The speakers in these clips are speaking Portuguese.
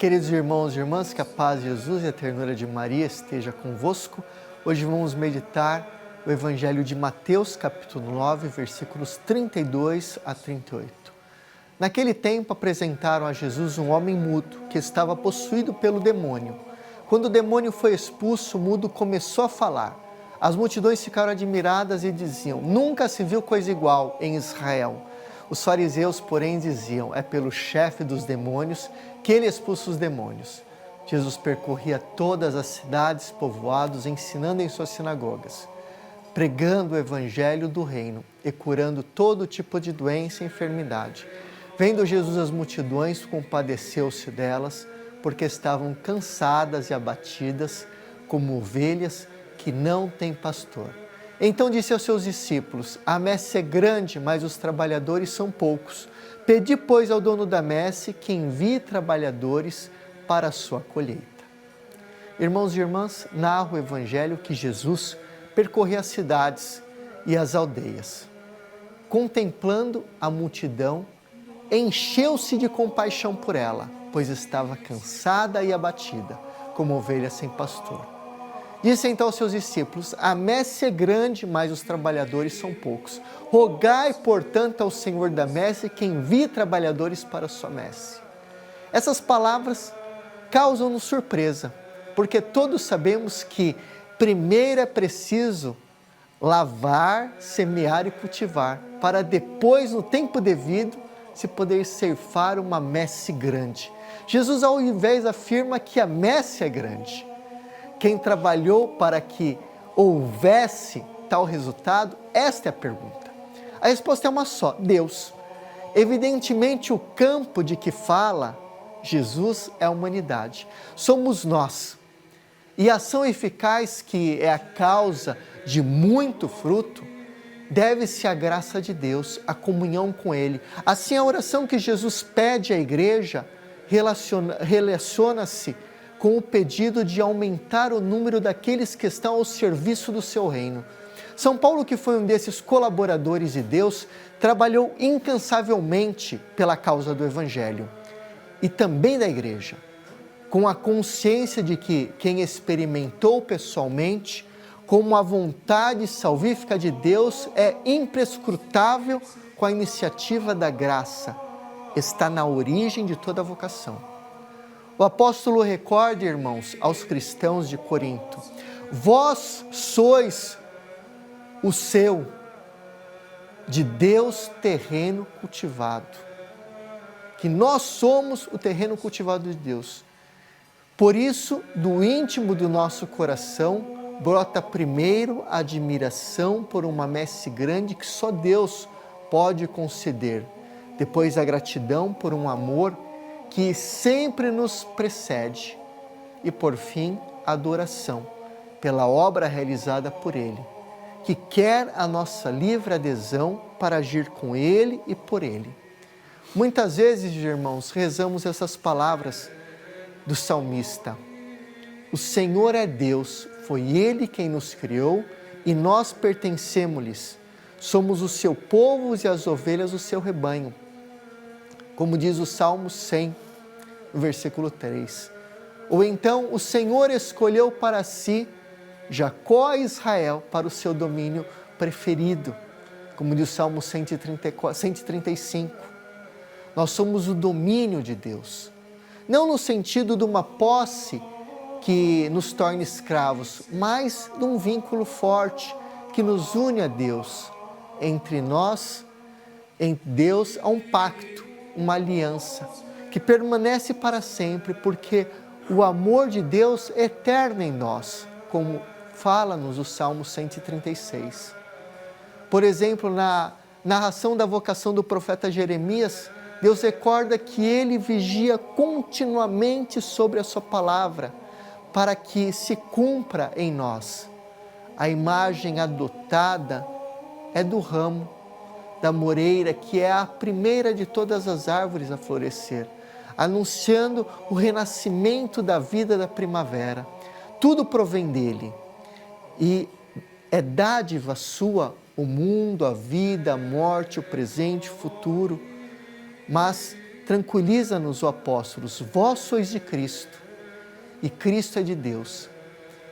Queridos irmãos e irmãs, que a paz de Jesus e a ternura de Maria esteja convosco. Hoje vamos meditar o Evangelho de Mateus, capítulo 9, versículos 32 a 38. Naquele tempo apresentaram a Jesus um homem mudo, que estava possuído pelo demônio. Quando o demônio foi expulso, o mudo começou a falar. As multidões ficaram admiradas e diziam: nunca se viu coisa igual em Israel. Os fariseus, porém, diziam: é pelo chefe dos demônios que ele expulsa os demônios. Jesus percorria todas as cidades, povoados, ensinando em suas sinagogas, pregando o evangelho do reino e curando todo tipo de doença e enfermidade. Vendo Jesus as multidões, compadeceu-se delas, porque estavam cansadas e abatidas, como ovelhas que não têm pastor. Então disse aos seus discípulos: a messe é grande, mas os trabalhadores são poucos. Pedi, pois, ao dono da messe que envie trabalhadores para a sua colheita. Irmãos e irmãs, narra o Evangelho que Jesus percorria as cidades e as aldeias. Contemplando a multidão, encheu-se de compaixão por ela, pois estava cansada e abatida, como ovelha sem pastor. Disse então aos seus discípulos: a messe é grande, mas os trabalhadores são poucos. Rogai, portanto, ao Senhor da messe que envie trabalhadores para a sua messe. Essas palavras causam-nos surpresa, porque todos sabemos que primeiro é preciso lavar, semear e cultivar, para depois, no tempo devido, se poder ceifar uma messe grande. Jesus, ao invés, afirma que a messe é grande. Quem trabalhou para que houvesse tal resultado? Esta é a pergunta. A resposta é uma só: Deus. Evidentemente, o campo de que fala Jesus é a humanidade. Somos nós. E a ação eficaz, que é a causa de muito fruto, deve-se à graça de Deus, à comunhão com Ele. Assim, a oração que Jesus pede à igreja relaciona-se com o pedido de aumentar o número daqueles que estão ao serviço do seu reino. São Paulo, que foi um desses colaboradores de Deus, trabalhou incansavelmente pela causa do Evangelho e também da igreja, com a consciência de que quem experimentou pessoalmente como a vontade salvífica de Deus é imprescrutável com a iniciativa da graça, está na origem de toda a vocação. O apóstolo recorda, irmãos, aos cristãos de Corinto: vós sois o seu, de Deus, terreno cultivado. Que nós somos o terreno cultivado de Deus. Por isso, do íntimo do nosso coração, brota primeiro a admiração por uma messe grande que só Deus pode conceder. Depois, a gratidão por um amor que sempre nos precede, e por fim a adoração pela obra realizada por Ele, que quer a nossa livre adesão para agir com Ele e por Ele. Muitas vezes, irmãos, rezamos essas palavras do salmista: o Senhor é Deus, foi Ele quem nos criou e nós pertencemos-lhes, somos o seu povo e as ovelhas do seu rebanho. Como diz o Salmo 100, no versículo 3. Ou então, o Senhor escolheu para si Jacó e Israel para o seu domínio preferido, como diz o Salmo 135. Nós somos o domínio de Deus, não no sentido de uma posse que nos torne escravos, mas de um vínculo forte que nos une a Deus. Entre nós, em Deus, há um pacto, uma aliança que permanece para sempre, porque o amor de Deus é eterno em nós, como fala-nos o Salmo 136. Por exemplo, na narração da vocação do profeta Jeremias, Deus recorda que ele vigia continuamente sobre a sua palavra, para que se cumpra em nós. A imagem adotada é do ramo, da moreira, que é a primeira de todas as árvores a florescer, anunciando o renascimento da vida da primavera. Tudo provém dele e é dádiva sua o mundo, a vida, a morte, o presente, o futuro, mas Tranquiliza-nos, ó apóstolos, vós sois de Cristo e Cristo é de Deus.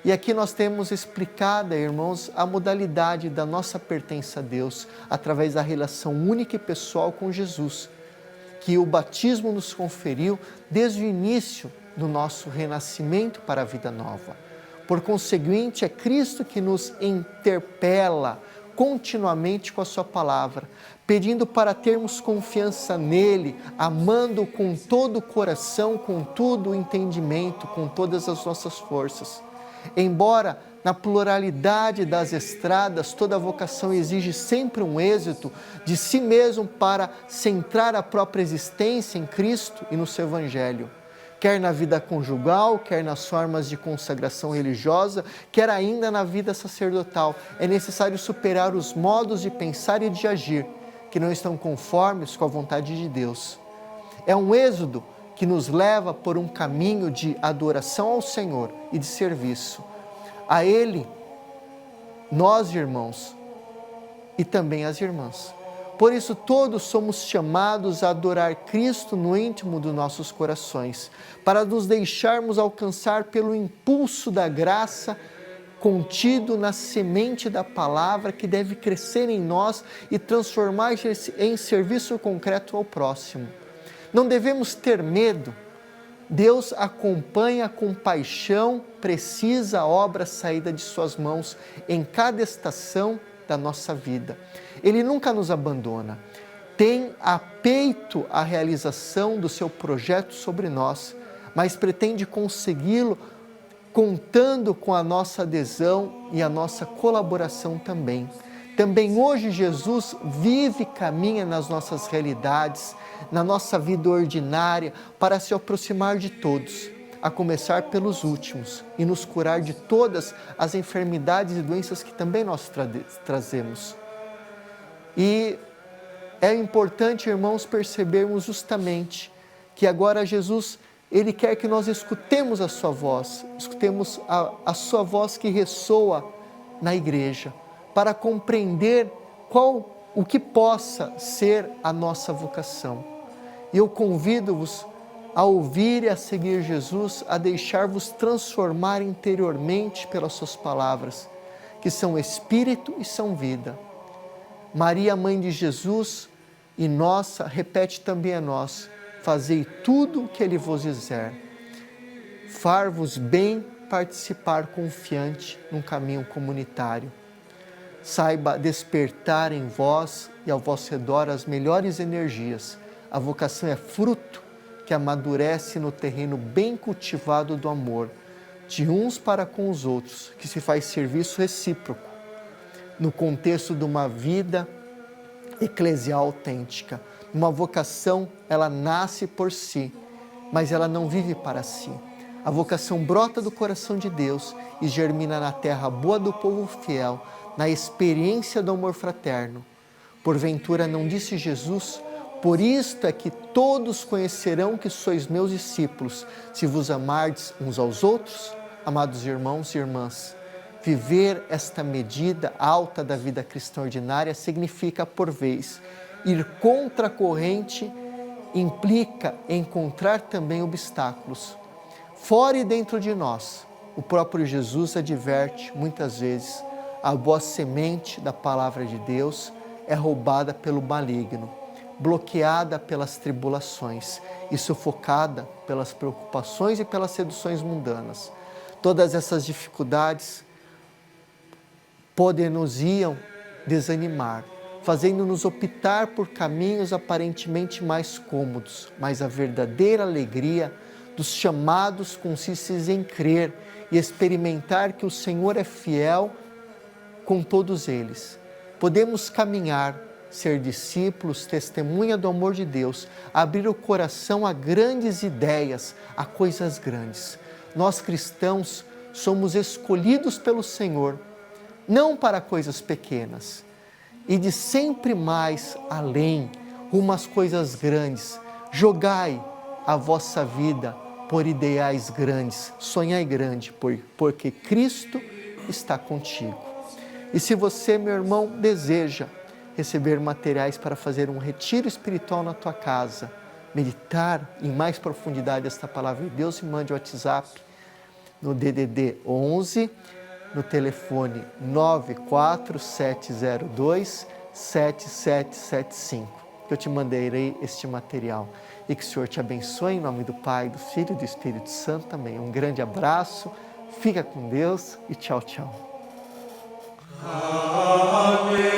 E aqui nós temos explicada, irmãos, a modalidade da nossa pertença a Deus através da relação única e pessoal com Jesus, que o batismo nos conferiu desde o início do nosso renascimento para a vida nova. Por conseguinte, é Cristo que nos interpela continuamente com a sua palavra, pedindo para termos confiança nele, amando com todo o coração, com todo o entendimento, com todas as nossas forças. Embora na pluralidade das estradas, toda vocação exige sempre um êxito de si mesmo para centrar a própria existência em Cristo e no seu Evangelho. Quer na vida conjugal, quer nas formas de consagração religiosa, quer ainda na vida sacerdotal, é necessário superar os modos de pensar e de agir que não estão conformes com a vontade de Deus. É um êxodo que nos leva por um caminho de adoração ao Senhor e de serviço. A Ele, nós irmãos e também as irmãs. Por isso todos somos chamados a adorar Cristo no íntimo dos nossos corações, para nos deixarmos alcançar pelo impulso da graça contido na semente da palavra que deve crescer em nós e transformar-se em serviço concreto ao próximo. Não devemos ter medo. Deus acompanha com paixão precisa a obra saída de suas mãos em cada estação da nossa vida. Ele nunca nos abandona. Tem a peito a realização do seu projeto sobre nós, mas pretende consegui-lo contando com a nossa adesão e a nossa colaboração também. Também hoje Jesus vive e caminha nas nossas realidades, na nossa vida ordinária, para se aproximar de todos, a começar pelos últimos, e nos curar de todas as enfermidades e doenças que também nós trazemos. E é importante, irmãos, percebermos justamente que agora Jesus, Ele quer que nós escutemos a sua voz, escutemos a sua voz que ressoa na igreja, para compreender o que possa ser a nossa vocação. E eu convido-vos a ouvir e a seguir Jesus, a deixar-vos transformar interiormente pelas suas palavras, que são Espírito e são vida. Maria, Mãe de Jesus e nossa, repete também a nós: fazei tudo o que Ele vos disser. Far-vos bem participar confiante num caminho comunitário. Saiba despertar em vós e ao vosso redor as melhores energias. A vocação é fruto que amadurece no terreno bem cultivado do amor, de uns para com os outros, que se faz serviço recíproco, no contexto de uma vida eclesial autêntica. Uma vocação, ela nasce por si, mas ela não vive para si. A vocação brota do coração de Deus e germina na terra boa do povo fiel, na experiência do amor fraterno. Porventura não disse Jesus: por isto é que todos conhecerão que sois meus discípulos, se vos amardes uns aos outros? Amados irmãos e irmãs, viver esta medida alta da vida cristã ordinária significa, por vez, ir contra a corrente, implica encontrar também obstáculos. Fora e dentro de nós, o próprio Jesus adverte muitas vezes: a boa semente da palavra de Deus é roubada pelo maligno, bloqueada pelas tribulações e sufocada pelas preocupações e pelas seduções mundanas. Todas essas dificuldades podem-nos-iam desanimar, fazendo-nos optar por caminhos aparentemente mais cômodos, mas a verdadeira alegria dos chamados consiste em crer e experimentar que o Senhor é fiel com todos eles. Podemos caminhar, ser discípulos, testemunha do amor de Deus, abrir o coração a grandes ideias, a coisas grandes. Nós cristãos somos escolhidos pelo Senhor, não para coisas pequenas, e de sempre mais além, rumo às coisas grandes. Jogai a vossa vida por ideais grandes, sonhai grande, porque Cristo está contigo. E se você, meu irmão, deseja receber materiais para fazer um retiro espiritual na tua casa, meditar em mais profundidade esta palavra de Deus, me mande o WhatsApp no DDD 11, no telefone 94702-7775, que eu te mandarei este material. E que o Senhor te abençoe em nome do Pai, do Filho e do Espírito Santo também. Um grande abraço, fica com Deus e tchau, tchau. Amém.